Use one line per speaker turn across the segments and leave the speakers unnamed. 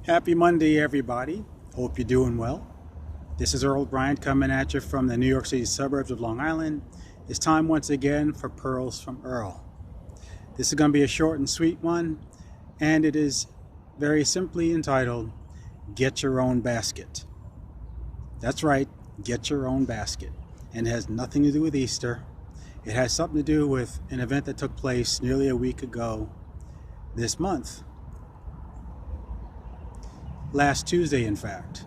Happy Monday, everybody. Hope you're doing well. This is Earl Bryant coming at you from the New York City suburbs of Long Island. It's time once again for Pearls from Earl. This is going to be a short and sweet one, and it is very simply entitled, Get Your Own Basket. That's right, get your own basket. And it has nothing to do with Easter. It has something to do with an event that took place nearly a week ago this month. Last Tuesday, in fact,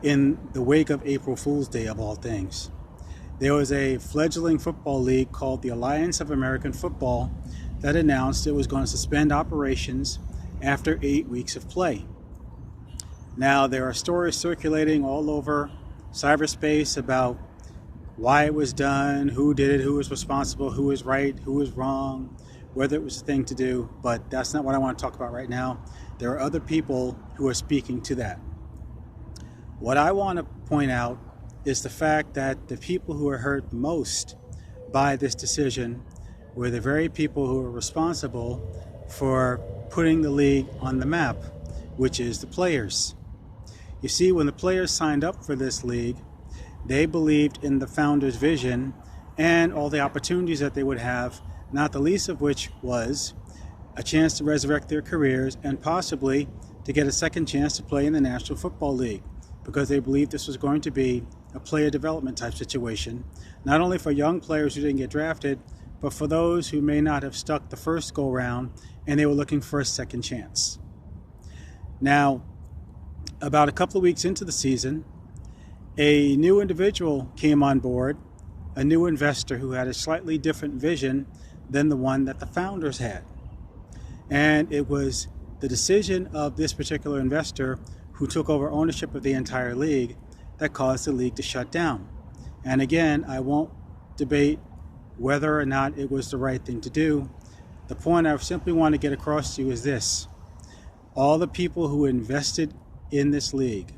in the wake of April Fool's Day of all things. There was a fledgling football league called the Alliance of American Football that announced it was going to suspend operations after 8 weeks of play. Now, there are stories circulating all over cyberspace about why it was done, who did it, who was responsible, who was right, who was wrong, whether it was a thing to do, but that's not what I want to talk about right now. There are other people who are speaking to that. What I want to point out is the fact that the people who are hurt most by this decision were the very people who are responsible for putting the league on the map, which is the players. You see, when the players signed up for this league, they believed in the founders' vision and all the opportunities that they would have, not the least of which was a chance to resurrect their careers and possibly to get a second chance to play in the National Football League, because they believed this was going to be a player development type situation, not only for young players who didn't get drafted, but for those who may not have stuck the first go round and they were looking for a second chance. Now, about a couple of weeks into the season, a new individual came on board, a new investor who had a slightly different vision than the one that the founders had. And it was the decision of this particular investor who took over ownership of the entire league that caused the league to shut down. And again, I won't debate whether or not it was the right thing to do. The point I simply want to get across to you is this. All the people who invested in this league,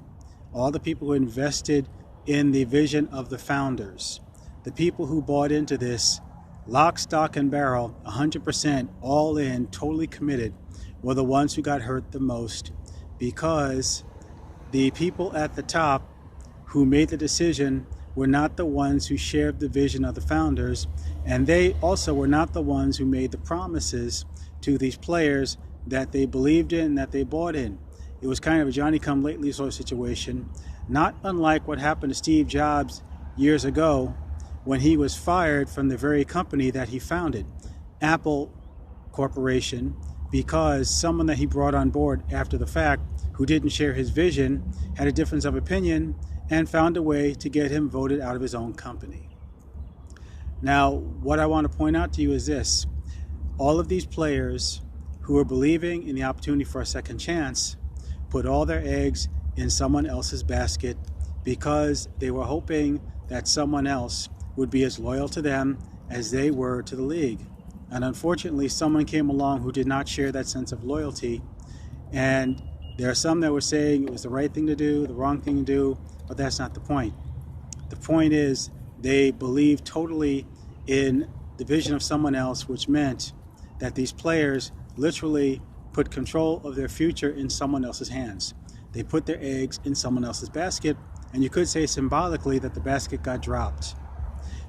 all the people who invested in the vision of the founders, the people who bought into this lock, stock, and barrel, 100%, all in, totally committed, were the ones who got hurt the most, because the people at the top who made the decision were not the ones who shared the vision of the founders, and they also were not the ones who made the promises to these players that they believed in, that they bought in. It was kind of a Johnny-come-lately sort of situation, not unlike what happened to Steve Jobs years ago when he was fired from the very company that he founded, Apple Corporation, because someone that he brought on board after the fact who didn't share his vision had a difference of opinion and found a way to get him voted out of his own company. Now, what I want to point out to you is this. All of these players who are believing in the opportunity for a second chance put all their eggs in someone else's basket because they were hoping that someone else would be as loyal to them as they were to the league. And unfortunately, someone came along who did not share that sense of loyalty. And there are some that were saying it was the right thing to do, the wrong thing to do, but that's not the point. The point is they believed totally in the vision of someone else, which meant that these players literally put control of their future in someone else's hands. They put their eggs in someone else's basket, and you could say symbolically that the basket got dropped.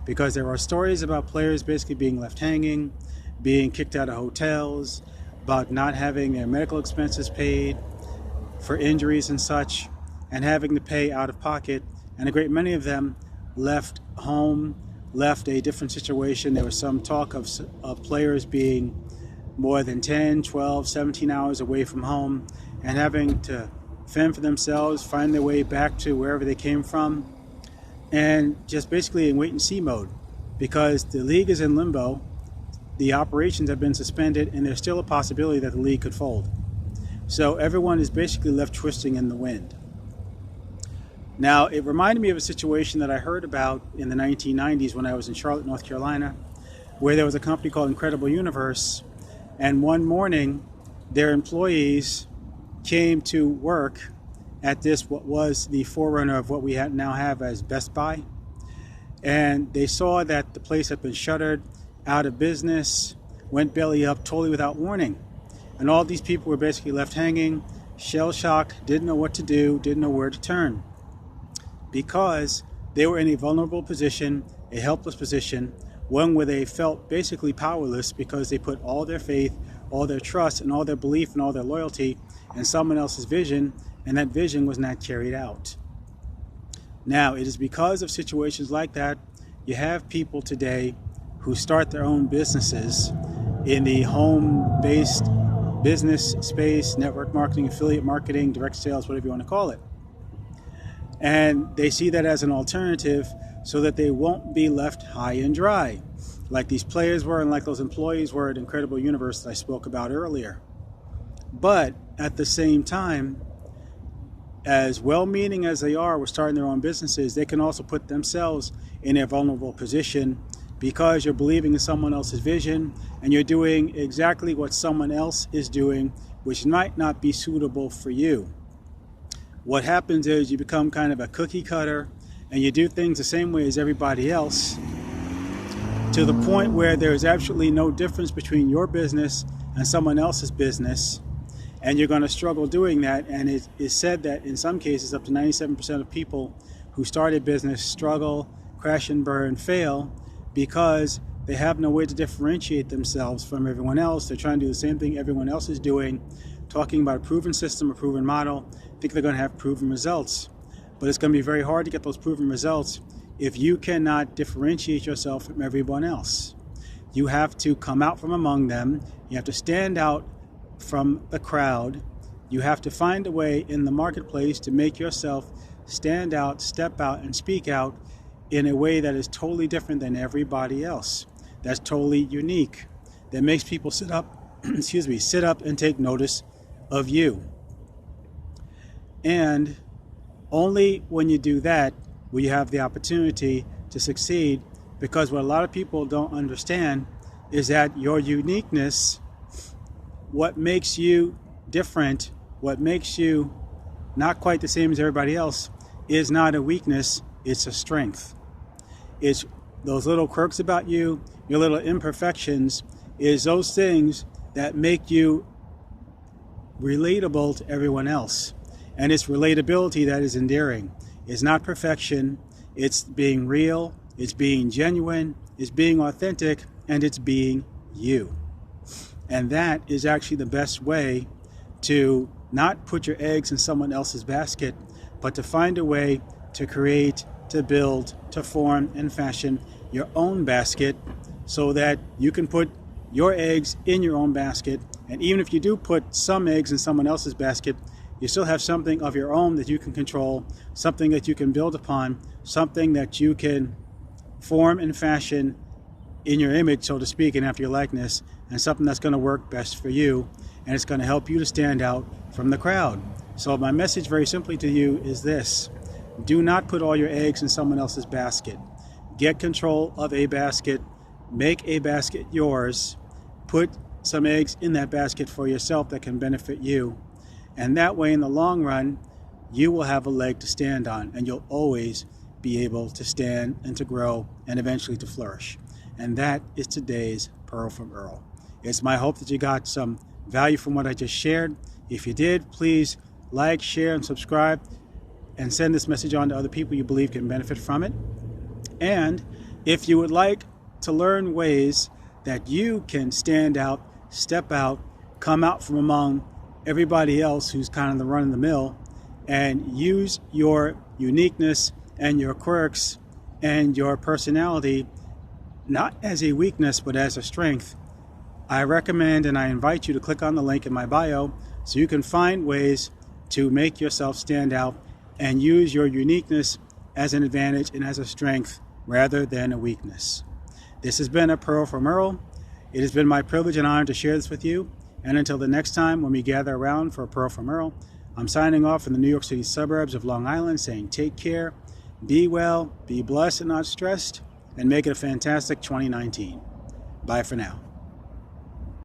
Because there are stories about players basically being left hanging, being kicked out of hotels, about not having their medical expenses paid for injuries and such, and having to pay out of pocket. And a great many of them left home, left a different situation. There was some talk of players being more than 10, 12, 17 hours away from home and having to fend for themselves, find their way back to wherever they came from, and just basically in wait-and-see mode, because the league is in limbo, the operations have been suspended, and there's still a possibility that the league could fold. So everyone is basically left twisting in the wind. Now, it reminded me of a situation that I heard about in the 1990s when I was in Charlotte, North Carolina, where there was a company called Incredible Universe, and one morning their employees came to work at this, what was the forerunner of what we now have as Best Buy. And they saw that the place had been shuttered, out of business, went belly up totally without warning. And all these people were basically left hanging, shell-shocked, didn't know what to do, didn't know where to turn, because they were in a vulnerable position, a helpless position, one where they felt basically powerless because they put all their faith, all their trust, and all their belief and all their loyalty in someone else's vision, and that vision was not carried out. Now, it is because of situations like that, you have people today who start their own businesses in the home-based business space, network marketing, affiliate marketing, direct sales, whatever you want to call it. And they see that as an alternative so that they won't be left high and dry, like these players were and like those employees were at Incredible Universe that I spoke about earlier. But at the same time, as well-meaning as they are with starting their own businesses, they can also put themselves in a vulnerable position because you're believing in someone else's vision and you're doing exactly what someone else is doing, which might not be suitable for you. What happens is you become kind of a cookie cutter and you do things the same way as everybody else, to the point where there's absolutely no difference between your business and someone else's business, and you're going to struggle doing that. And it is said that in some cases up to 97% of people who start a business struggle, crash and burn, fail, because they have no way to differentiate themselves from everyone else. They're trying to do the same thing everyone else is doing, talking about a proven system, a proven model, think they're going to have proven results. But it's going to be very hard to get those proven results if you cannot differentiate yourself from everyone else. You have to come out from among them. You have to stand out from the crowd. You have to find a way in the marketplace to make yourself stand out, step out, and speak out in a way that is totally different than everybody else. That's totally unique. That makes people sit up, sit up and take notice of you. And only when you do that will you have the opportunity to succeed, because what a lot of people don't understand is that your uniqueness, what makes you different, what makes you not quite the same as everybody else, is not a weakness, it's a strength. It's those little quirks about you, your little imperfections, is those things that make you relatable to everyone else. And it's relatability that is endearing. It's not perfection, it's being real, it's being genuine, it's being authentic, and it's being you. And that is actually the best way to not put your eggs in someone else's basket, but to find a way to create, to build, to form and fashion your own basket so that you can put your eggs in your own basket. And even if you do put some eggs in someone else's basket, you still have something of your own that you can control, something that you can build upon, something that you can form and fashion in your image, so to speak, and after your likeness, and something that's going to work best for you, and it's going to help you to stand out from the crowd. So my message very simply to you is this: do not put all your eggs in someone else's basket. Get control of a basket, make a basket yours, put some eggs in that basket for yourself that can benefit you. And that way, in the long run, you will have a leg to stand on, and you'll always be able to stand and to grow and eventually to flourish. And that is today's Pearl from Earl. It's my hope that you got some value from what I just shared. If you did, please like, share, and subscribe, and send this message on to other people you believe can benefit from it. And if you would like to learn ways that you can stand out, step out, come out from among everybody else who's kind of the run of the mill, and use your uniqueness and your quirks and your personality not as a weakness but as a strength, I recommend and I invite you to click on the link in my bio so you can find ways to make yourself stand out and use your uniqueness as an advantage and as a strength rather than a weakness. This has been a Pearl from Earl. It has been my privilege and honor to share this with you. And until the next time when we gather around for a Pearl from Earl, I'm signing off from the New York City suburbs of Long Island saying take care, be well, be blessed and not stressed, and make it a fantastic 2019. Bye for now.